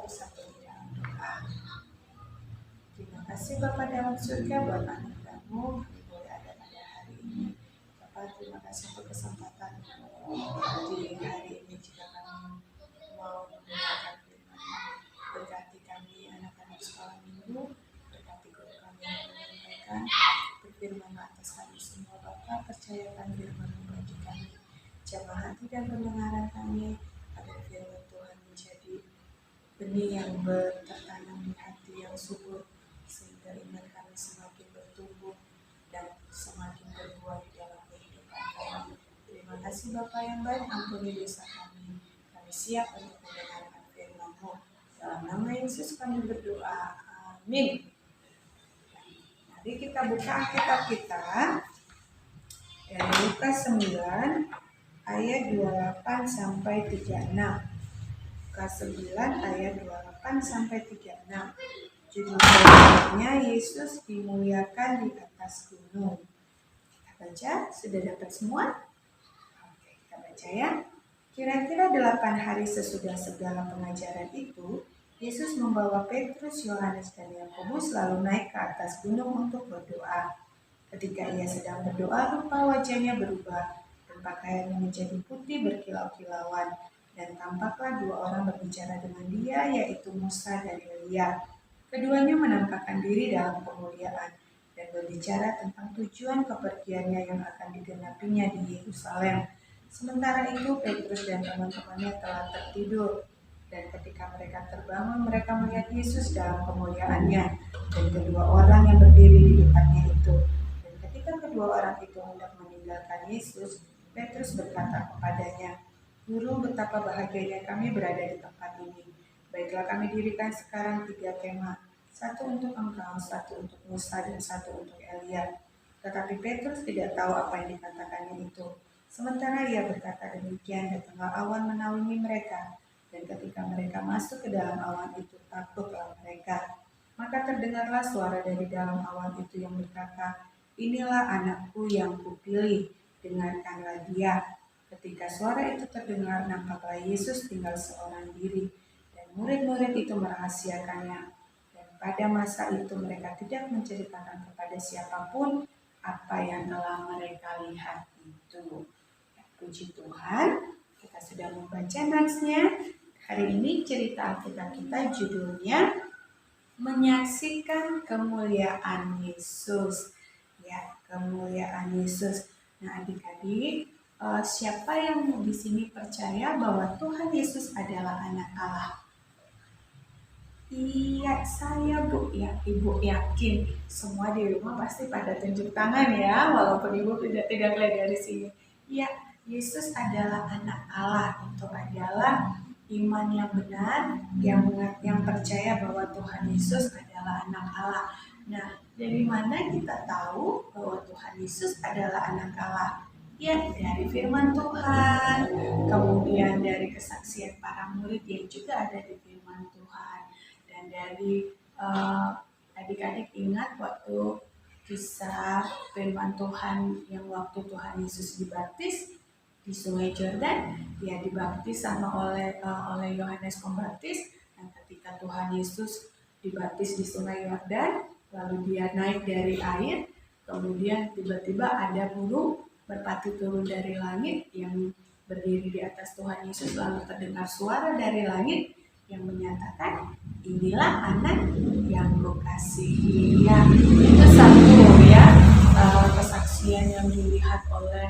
bersatu di dalam doa. Terima kasih Bapa dalam surga buat anugerah-Mu kami boleh ada pada hari ini. Bapak, terima kasih untuk kesempatan di hari ini jika kami mau mendengarkan firman-Mu. Berkati kami anak-anak sekolah minggu, berkati guru kami yang menyampaikan, berfirman atas kami semua Bapak, percayakan firman-Mu bagi kami. Jamah hati dan pendengaran kami, agar firman Tuhan menjadi benih yang tertanam di hati yang subur, sehingga iman kami semakin bertumbuh dan semakin berbuah di dalam kehidupan kami. Terima kasih Bapa yang baik, ampuni dosa kami. Kami siap untuk mendengarkan firman-Mu. Dalam nama Yesus kami berdoa. Amin. Mari kita buka Alkitab kita dari Lukas 9 ayat 28 sampai 36. Lukas 9 ayat 28 sampai 36. Judul firman-Nya Yesus dimuliakan di atas gunung. Kita baca, sudah dapat semua? Oke, kita baca ya. Kira-kira 8 hari sesudah segala pengajaran itu, Yesus membawa Petrus, Yohanes, dan Yakobus lalu naik ke atas gunung untuk berdoa. Ketika ia sedang berdoa, rupa wajahnya berubah dan pakaiannya menjadi putih berkilau-kilauan. Dan tampaklah 2 orang berbicara dengan dia, yaitu Musa dan Elia. Keduanya menampakkan diri dalam kemuliaan dan berbicara tentang tujuan kepergiannya yang akan digenapinya di Yerusalem. Sementara itu Petrus dan teman-temannya telah tertidur. Dan ketika mereka terbangun, mereka melihat Yesus dalam kemuliaannya dan kedua orang yang berdiri di depannya itu. Dan ketika kedua orang itu hendak meninggalkan Yesus, Petrus berkata kepadanya, "Guru, betapa bahagianya kami berada di tempat ini. Baiklah kami dirikan sekarang 3 kemah, 1 untuk engkau, 1 untuk Musa, dan 1 untuk Elia." Tetapi Petrus tidak tahu apa yang dikatakannya itu. Sementara ia berkata demikian, datanglah awan menaungi mereka. Dan ketika mereka masuk ke dalam awan itu, takutlah mereka. Maka terdengarlah suara dari dalam awan itu yang berkata, "Inilah anakku yang kupilih, dengarkanlah dia." Ketika suara itu terdengar, nampaklah Yesus tinggal seorang diri, dan murid-murid itu merahasiakannya. Dan pada masa itu mereka tidak menceritakan kepada siapapun apa yang telah mereka lihat itu. Ya, puji Tuhan, kita sudah membaca natsnya. Hari ini cerita Alkitab kita judulnya Menyaksikan Kemuliaan Yesus. Ya, kemuliaan Yesus. Nah, adik-adik, siapa yang di sini percaya bahwa Tuhan Yesus adalah anak Allah? Iya, saya Bu, ya Ibu yakin semua di rumah pasti pada tunjuk tangan ya, walaupun Ibu tidak lihat dari sini. Iya, Yesus adalah anak Allah. Itu adalah iman yang benar, yang percaya bahwa Tuhan Yesus adalah anak Allah. Nah, dari mana kita tahu bahwa Tuhan Yesus adalah anak Allah? Ya, dari firman Tuhan, kemudian dari kesaksian para murid yang juga ada di firman Tuhan. Dan dari adik-adik ingat waktu kisah firman Tuhan yang waktu Tuhan Yesus dibaptis di Sungai Yordan, dia dibaptis oleh Yohanes Pembaptis. Dan ketika Tuhan Yesus dibaptis di Sungai Yordan, lalu dia naik dari air, kemudian tiba-tiba ada burung merpati turun dari langit yang berdiri di atas Tuhan Yesus, lalu terdengar suara dari langit yang menyatakan, "Inilah anak yang kukasihi." Ya, itu satu ya kesaksian yang dilihat oleh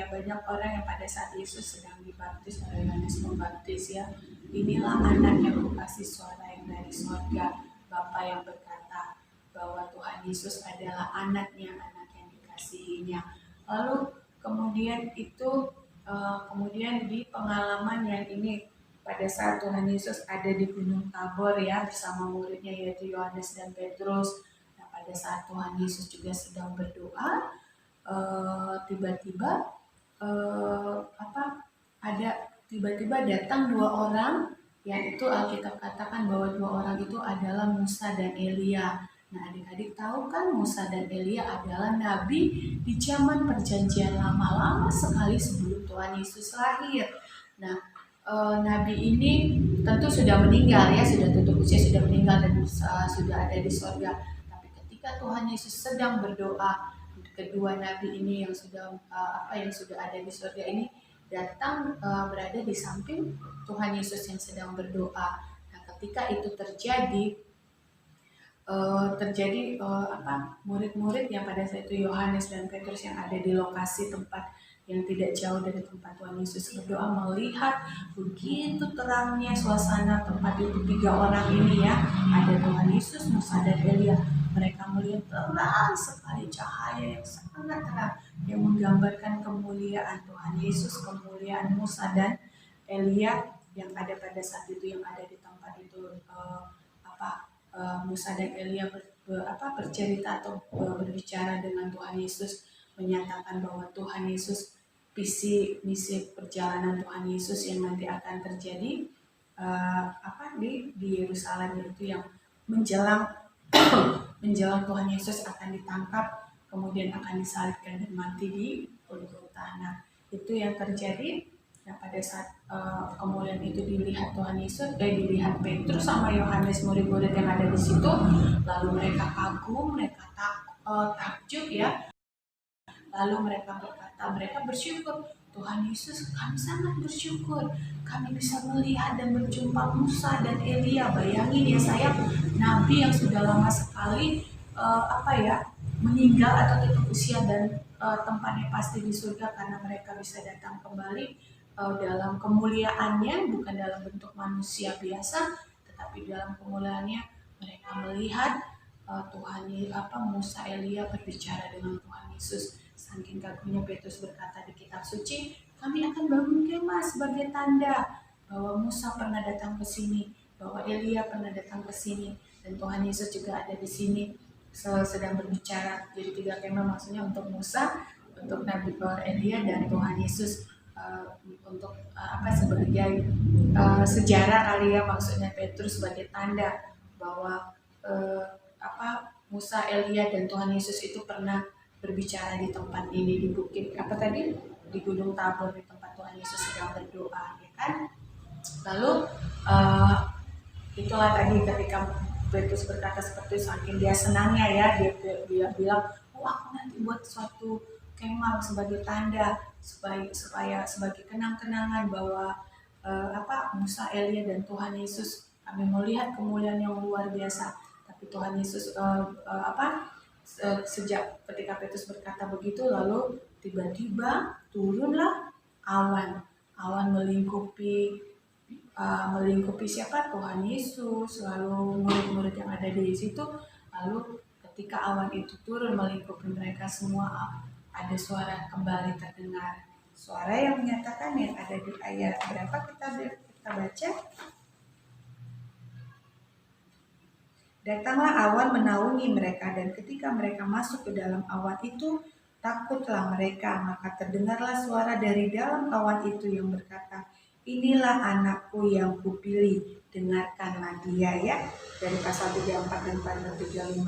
banyak orang yang pada saat Yesus sedang dibaptis oleh Yohanes Pembaptis ya. "Inilah anak yang kukasihi," suara yang dari surga, Bapa yang berkata bahwa Tuhan Yesus adalah anaknya, anak yang dikasihinya. Lalu kemudian di pengalaman yang ini pada saat Tuhan Yesus ada di Gunung Tabor ya bersama muridnya yaitu Yohanes dan Petrus. Nah, pada saat Tuhan Yesus juga sedang berdoa, tiba-tiba datang 2 orang, yaitu Alkitab katakan bahwa 2 orang itu adalah Musa dan Elia. Nah, adik-adik tahu kan Musa dan Elia adalah nabi di zaman perjanjian lama sekali sebelum Tuhan Yesus lahir. Nah, nabi ini tentu sudah meninggal ya, sudah tutup usia, sudah meninggal dan sudah ada di sorga. Tapi ketika Tuhan Yesus sedang berdoa, kedua nabi ini yang sudah yang sudah ada di sorga ini datang berada di samping Tuhan Yesus yang sedang berdoa. Nah, ketika itu terjadi murid-murid yang pada saat itu Yohanes dan Petrus yang ada di lokasi tempat yang tidak jauh dari tempat Tuhan Yesus berdoa melihat begitu terangnya suasana tempat itu, 3 orang ini ya, ada Tuhan Yesus, Musa dan Elia. Mereka melihat terang sekali, cahaya yang sangat terang yang menggambarkan kemuliaan Tuhan Yesus, kemuliaan Musa dan Elia yang ada pada saat itu, yang ada di tempat itu. Musa dan Elia bercerita atau berbicara dengan Tuhan Yesus, menyatakan bahwa Tuhan Yesus, visi misi perjalanan Tuhan Yesus yang nanti akan terjadi di Yerusalem itu yang menjelang menjelang Tuhan Yesus akan ditangkap, kemudian akan disalibkan dan mati di Golgota. Nah, itu yang terjadi. Nah, pada saat kemudian itu dilihat Tuhan Yesus, dilihat Petrus sama Yohanes, murid-murid yang ada di situ, lalu mereka kagum, mereka takjub ya. Lalu mereka berkata, mereka bersyukur, Tuhan Yesus, kami sangat bersyukur, kami bisa melihat dan berjumpa Musa dan Elia. Bayangin ya saya, nabi yang sudah lama sekali meninggal atau tutup usia dan tempatnya pasti di surga karena mereka bisa datang kembali dalam kemuliaannya, bukan dalam bentuk manusia biasa, tetapi dalam kemuliaannya mereka melihat Musa Elia berbicara dengan Tuhan Yesus. Saking kagumnya Petrus berkata di kitab suci, kami akan bangun kemah sebagai tanda bahwa Musa pernah datang ke sini, bahwa Elia pernah datang ke sini, dan Tuhan Yesus juga ada di sini sedang berbicara. Jadi 3 kemah maksudnya untuk Musa, untuk Nabi Elia, dan Tuhan Yesus untuk sebagai sejarah kali ya, maksudnya Petrus sebagai tanda bahwa Musa, Elia, dan Tuhan Yesus itu pernah berbicara di tempat ini, di bukit di Gunung Tabor, di tempat Tuhan Yesus sedang berdoa, ya kan? Lalu itulah tadi ketika Petrus berkata seperti saking dia senangnya ya, dia bilang, aku nanti buat suatu kemah sebagai tanda supaya sebagai kenang-kenangan bahwa Musa, Elia, dan Tuhan Yesus, kami melihat kemuliaan yang luar biasa. Tapi Tuhan Yesus sejak ketika Petrus berkata begitu, lalu tiba-tiba turunlah awan melingkupi siapa? Tuhan Yesus, lalu murid-murid yang ada di situ. Lalu ketika awan itu turun melingkupi mereka semua, ada suara kembali terdengar. Suara yang menyatakan yang ada di ayat berapa kita baca? Datanglah awan menaungi mereka, dan ketika mereka masuk ke dalam awan itu, takutlah mereka. Maka terdengarlah suara dari dalam awan itu yang berkata, inilah anakku yang kupilih, dengarkanlah dia ya. Dari pasal 34 dan pasal 35.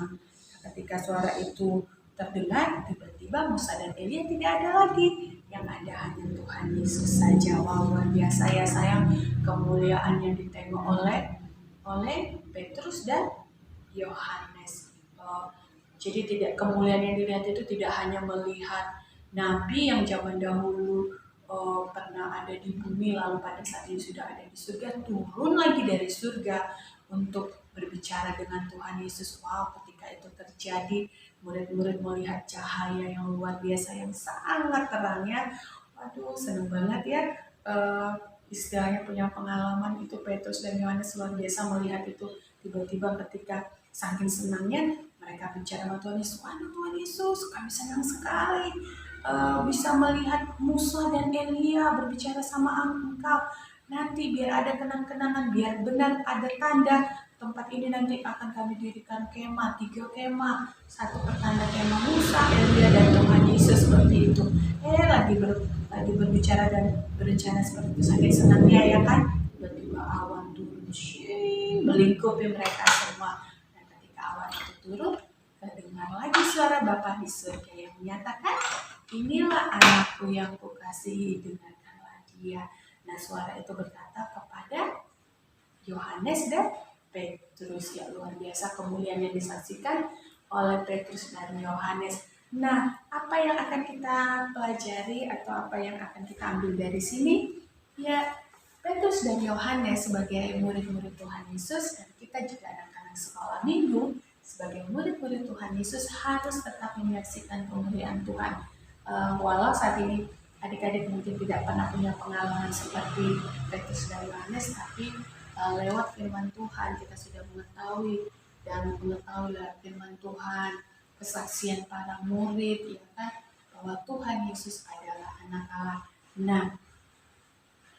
Ketika suara itu terdengar, tiba-tiba Musa dan Elia tidak ada lagi. Yang ada hanya Tuhan Yesus saja. Wow, luar biasa ya sayang, kemuliaan yang ditengok oleh Petrus dan Yohanes. Jadi kemuliaan yang dilihat itu tidak hanya melihat nabi yang zaman dahulu pernah ada di bumi, lalu pada saat ini sudah ada di surga, turun lagi dari surga untuk berbicara dengan Tuhan Yesus. Wow, ketika itu terjadi, murid-murid melihat cahaya yang luar biasa yang sangat terangnya. Waduh, senang banget ya. Istilahnya punya pengalaman itu Petrus dan Yohanes luar biasa melihat itu. Tiba-tiba ketika saking senangnya mereka bicara sama Tuhan Yesus, waduh Tuhan Yesus, kami senang sekali bisa melihat Musa dan Elia berbicara sama Engkau. Nanti biar ada kenang-kenangan, biar benar ada tanda, tempat ini nanti akan kami dirikan kemah, 3 kemah, satu pertanda kemah Musa, Elia, dan Tuhan Yesus, seperti itu. Lagi berbicara dan berencana seperti itu, saking senangnya ya kan, tiba-tiba awan turun melingkupi mereka semua. Dan ketika awan itu turun, terdengar lagi suara Bapa di surga yang menyatakan, inilah anakku yang kukasihi, dengarkanlah dia. Nah, suara itu berkata kepada Yohanes dan Petrus. Ya, luar biasa kemuliaan yang disaksikan oleh Petrus dan Yohanes. Nah, apa yang akan kita pelajari atau apa yang akan kita ambil dari sini? Ya, Petrus dan Yohanes sebagai murid-murid Tuhan Yesus, dan kita juga anak-anak sekolah minggu sebagai murid-murid Tuhan Yesus harus tetap menyaksikan kemuliaan Tuhan. Walau saat ini adik-adik mungkin tidak pernah punya pengalaman seperti Petrus dan Yohanes, tapi lewat firman Tuhan kita sudah mengetahui lewat firman Tuhan, kesaksian para murid, ya kan, bahwa Tuhan Yesus adalah anak Allah. Nah,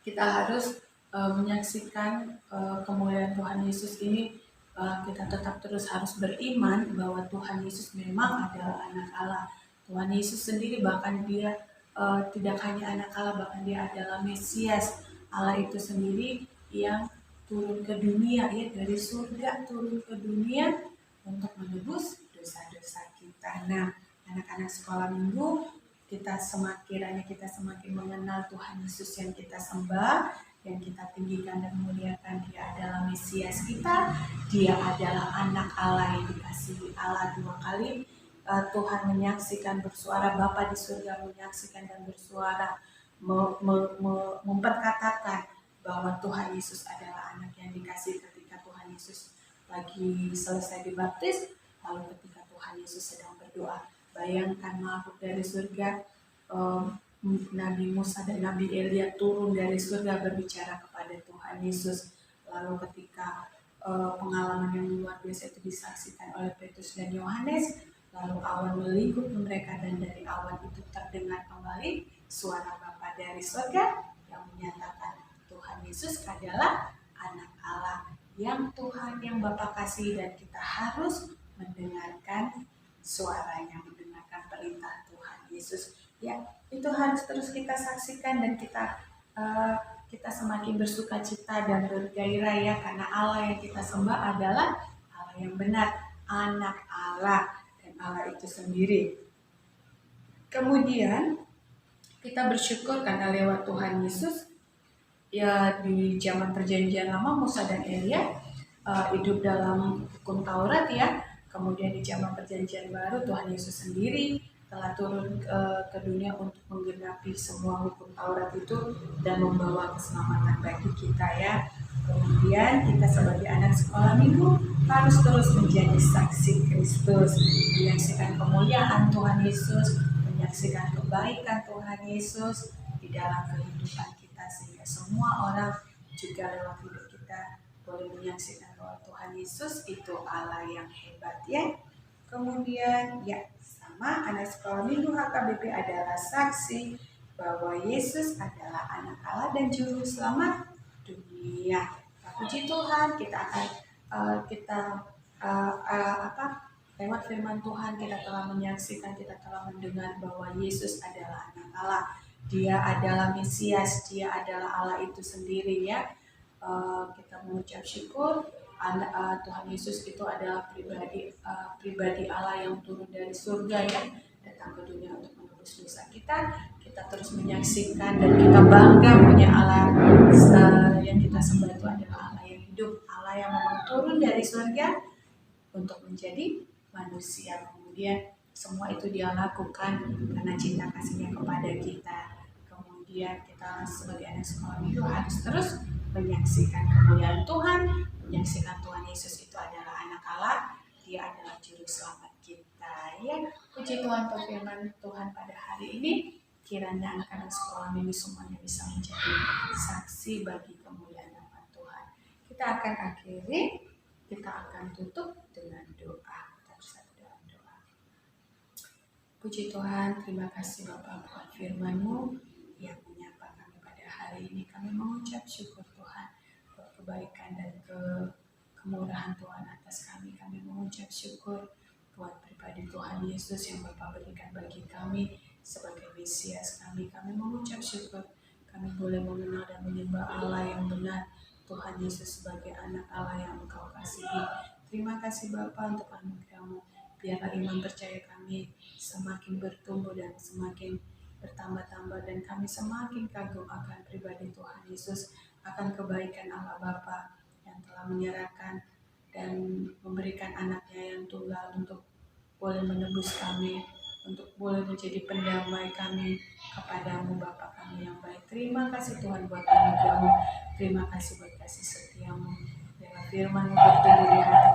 kita harus menyaksikan kemuliaan Tuhan Yesus ini. Kita tetap terus harus beriman bahwa Tuhan Yesus memang adalah anak Allah. Tuhan Yesus sendiri bahkan dia tidak hanya anak Allah, bahkan dia adalah Mesias. Allah itu sendiri yang turun ke dunia, ya, dari surga turun ke dunia untuk menebus dosa-dosa kita. Nah, anak-anak sekolah minggu, kita semakin mengenal Tuhan Yesus yang kita sembah, yang kita tinggikan dan muliakan. Dia adalah Mesias kita, dia adalah anak Allah yang dikasihi Allah. 2 kali Tuhan menyaksikan bersuara, Bapa di surga menyaksikan dan bersuara, memperkatakan bahwa Tuhan Yesus adalah anak yang dikasihi ketika Tuhan Yesus lagi selesai dibaptis, lalu ketika Tuhan Yesus sedang berdoa. Bayangkan makhluk dari surga, Nabi Musa dan Nabi Elia turun dari surga berbicara kepada Tuhan Yesus. Lalu ketika pengalaman yang luar biasa itu disaksikan oleh Petrus dan Yohanes, lalu awan melingkupi mereka dan dari awan itu terdengar kembali suara Bapa dari surga yang menyatakan Tuhan Yesus adalah anak Allah, yang Tuhan yang Bapa kasih, dan kita harus mendengarkan suaranya, mendengarkan perintah Tuhan Yesus. Ya, itu harus terus kita saksikan dan kita semakin bersuka cita dan bergairah, ya, karena Allah yang kita sembah adalah Allah yang benar, anak Allah, dan Allah itu sendiri. Kemudian kita bersyukur karena lewat Tuhan Yesus, ya, di zaman perjanjian lama Musa dan Elia hidup dalam hukum Taurat, ya. Kemudian di zaman perjanjian baru Tuhan Yesus sendiri telah turun ke dunia untuk menggenapi semua hukum Taurat itu dan membawa keselamatan bagi kita, ya. Kemudian kita sebagai anak sekolah minggu harus terus menjadi saksi Kristus, menyaksikan kemuliaan Tuhan Yesus, menyaksikan kebaikan Tuhan Yesus di dalam kehidupan kita, sehingga semua orang juga lewat hidup kita boleh menyaksikan bahwa Tuhan Yesus itu Allah yang hebat, ya. Kemudian, ya, sama anak sekolah minggu HKBP adalah saksi bahwa Yesus adalah anak Allah dan juru selamat dunia. Puji Tuhan, kita akan lewat firman Tuhan kita telah menyaksikan, kita telah mendengar bahwa Yesus adalah anak Allah. Dia adalah Mesias, dia adalah Allah itu sendiri, ya. Kita mengucap syukur Tuhan Yesus itu adalah pribadi Allah yang turun dari surga, ya, datang ke dunia untuk menebus dosa kita. Kita terus menyaksikan dan kita bangga punya Allah yang kita sembah itu adalah Allah yang hidup, Allah yang memang turun dari surga untuk menjadi manusia. Kemudian semua itu dia lakukan karena cinta kasihnya kepada kita. Kemudian kita sebagai anak sekolah minggu harus terus menyaksikan kemuliaan Tuhan, menyaksikan Tuhan Yesus itu adalah anak Allah, dia adalah juru selamat kita, ya. Puji Tuhan untuk firman Tuhan pada hari ini. Kiranya anak-anak sekolah minggu semuanya bisa menjadi saksi bagi kemuliaan nama Tuhan. Kita akan akhiri, kita akan tutup dengan doa. Kita bersatu dalam doa. Puji Tuhan, terima kasih Bapak buat firman-Mu yang menyapa kami pada hari ini. Kami mengucap syukur Tuhan buat kebaikan dan kemurahan Tuhan atas kami. Kami mengucap syukur buat pribadi Tuhan Yesus yang Bapak berikan bagi kami sebagai Mesias kami. Kami mengucap syukur kami boleh mengenal dan menyembah Allah yang benar, Tuhan Yesus sebagai anak Allah yang Engkau kasihi. Terima kasih Bapa untuk anugerah-Mu. Biarlah iman percaya kami semakin bertumbuh dan semakin bertambah-tambah dan kami semakin kagum akan pribadi Tuhan Yesus, akan kebaikan Allah Bapa yang telah menyerahkan dan memberikan anaknya yang tunggal untuk boleh menebus kami, untuk boleh menjadi pendamai kami kepadamu Bapa kami yang baik. Terima kasih Tuhan buat anugerah-Mu, terima kasih buat kasih setiamu. Biarlah firman-Mu bertumbuh di hati